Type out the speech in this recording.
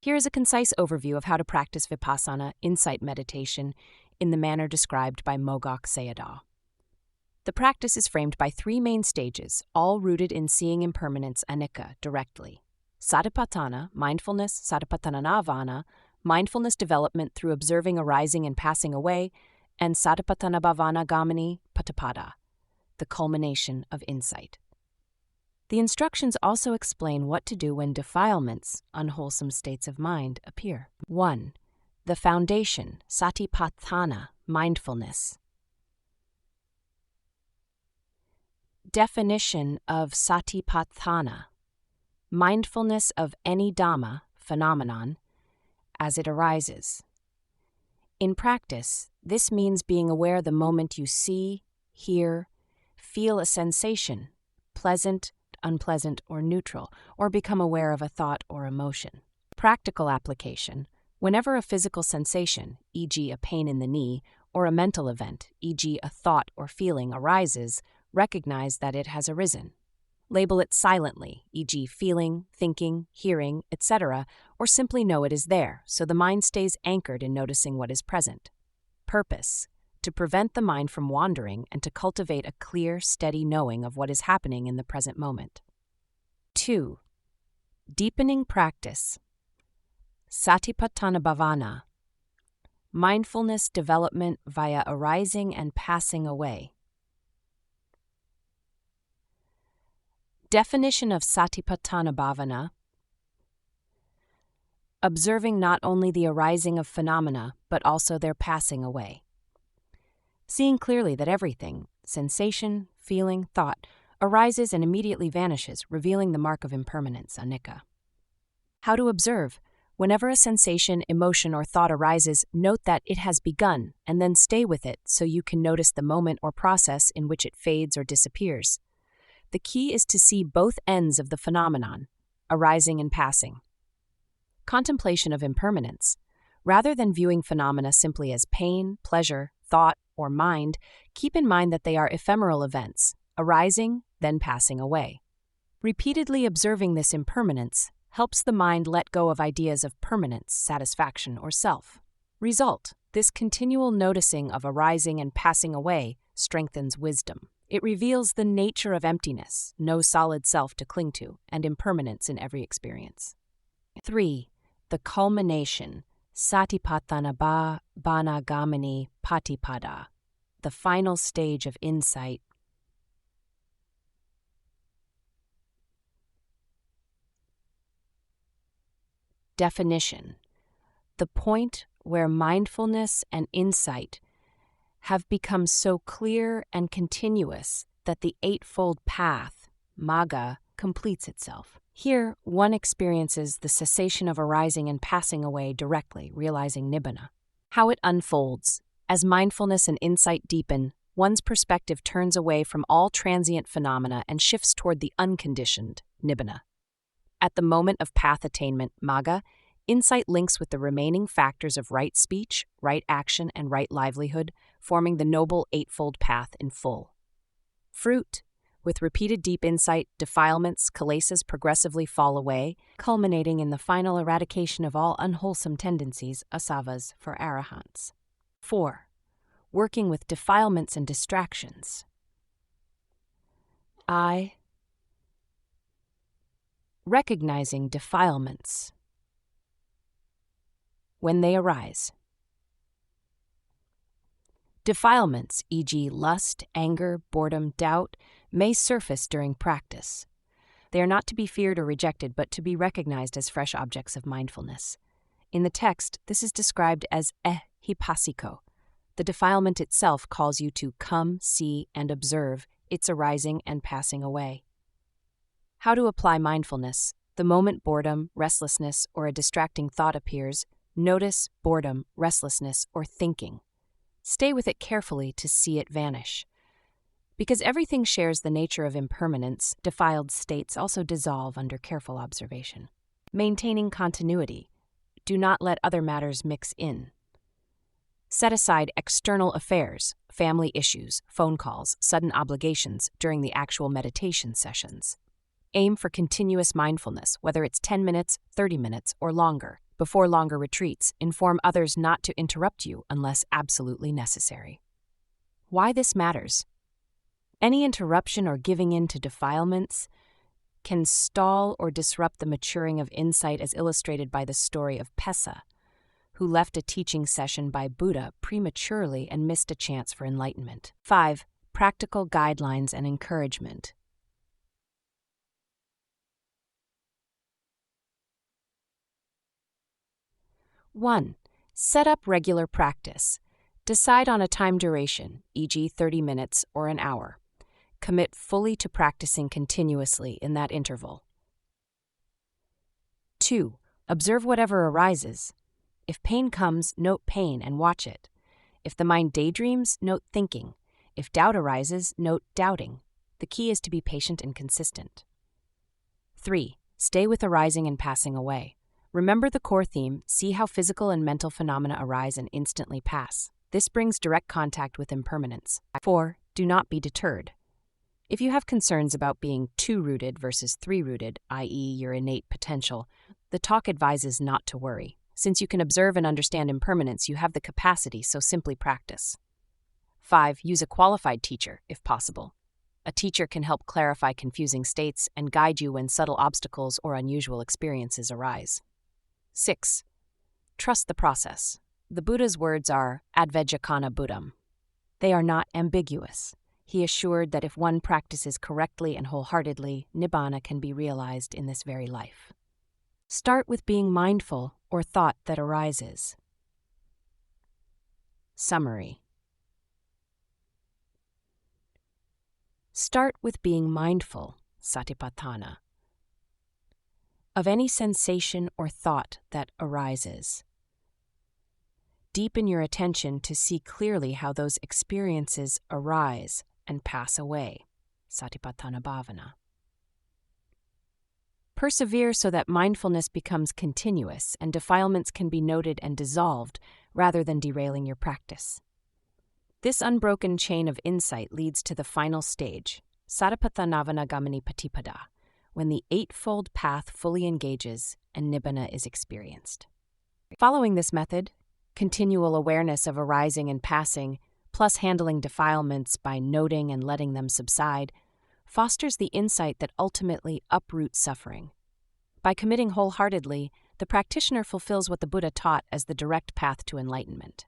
Here is a concise overview of how to practice vipassana insight meditation in the manner described by Mogok Sayadaw. The practice is framed by three main stages, all rooted in seeing impermanence anicca directly. Satipaṭṭhāna, mindfulness, Satipaṭṭhānabhāvanā, mindfulness development through observing arising and passing away, and Satipaṭṭhānabhāvanāgāminī-paṭipadā, the culmination of insight. The instructions also explain what to do when defilements, unwholesome states of mind, appear. 1. The foundation, Satipaṭṭhāna, mindfulness. Definition of Satipaṭṭhāna: mindfulness of any Dhamma, phenomenon, as it arises. In practice, this means being aware the moment you see, hear, feel a sensation, pleasant, unpleasant, or neutral, or become aware of a thought or emotion. Practical application: whenever a physical sensation, e.g. a pain in the knee, or a mental event, e.g. a thought or feeling, arises, recognize that it has arisen. Label it silently, e.g. feeling, thinking, hearing, etc., or simply know it is there, so the mind stays anchored in noticing what is present. Purpose: to prevent the mind from wandering and to cultivate a clear, steady knowing of what is happening in the present moment. 2. Deepening practice. Satipaṭṭhānabhāvanā, mindfulness development via arising and passing away. Definition of Satipaṭṭhānabhāvanā: observing not only the arising of phenomena, but also their passing away. Seeing clearly that everything, sensation, feeling, thought, arises and immediately vanishes, revealing the mark of impermanence, anicca. How to observe: whenever a sensation, emotion, or thought arises, note that it has begun, and then stay with it so you can notice the moment or process in which it fades or disappears. The key is to see both ends of the phenomenon, arising and passing. Contemplation of impermanence: rather than viewing phenomena simply as pain, pleasure, thought, or mind, keep in mind that they are ephemeral events, arising, then passing away. Repeatedly observing this impermanence helps the mind let go of ideas of permanence, satisfaction, or self. Result: this continual noticing of arising and passing away strengthens wisdom. It reveals the nature of emptiness, no solid self to cling to, and impermanence in every experience. 3. The culmination, Satipaṭṭhānabhāvanāgāminī-paṭipadā, the final stage of insight. Definition: the point where mindfulness and insight have become so clear and continuous that the eightfold path, Magga, completes itself. Here, one experiences the cessation of arising and passing away directly, realizing nibbana. How it unfolds: as mindfulness and insight deepen, one's perspective turns away from all transient phenomena and shifts toward the unconditioned, nibbana. At the moment of path attainment, Magga, insight links with the remaining factors of right speech, right action, and right livelihood, forming the noble eightfold path in full. Fruit: with repeated deep insight, defilements, kilesas progressively fall away, culminating in the final eradication of all unwholesome tendencies, asavas, for arahants. 4. Working with defilements and distractions. Recognizing defilements when they arise. Defilements, e.g. lust, anger, boredom, doubt, may surface during practice. They are not to be feared or rejected, but to be recognized as fresh objects of mindfulness. In the text, this is described as hipassiko. The defilement itself calls you to come, see, and observe its arising and passing away. How to apply mindfulness: the moment boredom, restlessness, or a distracting thought appears, notice boredom, restlessness, or thinking. Stay with it carefully to see it vanish. Because everything shares the nature of impermanence, defiled states also dissolve under careful observation. Maintaining continuity: do not let other matters mix in. Set aside external affairs, family issues, phone calls, sudden obligations during the actual meditation sessions. Aim for continuous mindfulness, whether it's 10 minutes, 30 minutes, or longer. Before longer retreats, inform others not to interrupt you unless absolutely necessary. Why this matters? Any interruption or giving in to defilements can stall or disrupt the maturing of insight, as illustrated by the story of Pessa, who left a teaching session by Buddha prematurely and missed a chance for enlightenment. 5. Practical guidelines and encouragement. One, set up regular practice. Decide on a time duration, e.g. 30 minutes or an hour. Commit fully to practicing continuously in that interval. 2. Observe whatever arises. If pain comes, note pain and watch it. If the mind daydreams, note thinking. If doubt arises, note doubting. The key is to be patient and consistent. 3. Stay with arising and passing away. Remember the core theme, see how physical and mental phenomena arise and instantly pass. This brings direct contact with impermanence. 4. Do not be deterred. If you have concerns about being 2-rooted versus 3-rooted, i.e. your innate potential, the talk advises not to worry. Since you can observe and understand impermanence, you have the capacity, so simply practice. 5. Use a qualified teacher, if possible. A teacher can help clarify confusing states and guide you when subtle obstacles or unusual experiences arise. 6. Trust the process. The Buddha's words are advejjhakana buddham. They are not ambiguous. He assured that if one practices correctly and wholeheartedly, nibbana can be realized in this very life. Start with being mindful or thought that arises. Summary. Start with being mindful, Satipaṭṭhāna, of any sensation or thought that arises. Deepen your attention to see clearly how those experiences arise and pass away, Satipaṭṭhānabhāvanā. Persevere so that mindfulness becomes continuous and defilements can be noted and dissolved rather than derailing your practice. This unbroken chain of insight leads to the final stage, Satipaṭṭhānabhāvanāgāminī-paṭipadā, when the eightfold path fully engages and nibbana is experienced. Following this method, continual awareness of arising and passing, plus handling defilements by noting and letting them subside, fosters the insight that ultimately uproots suffering. By committing wholeheartedly, the practitioner fulfills what the Buddha taught as the direct path to enlightenment.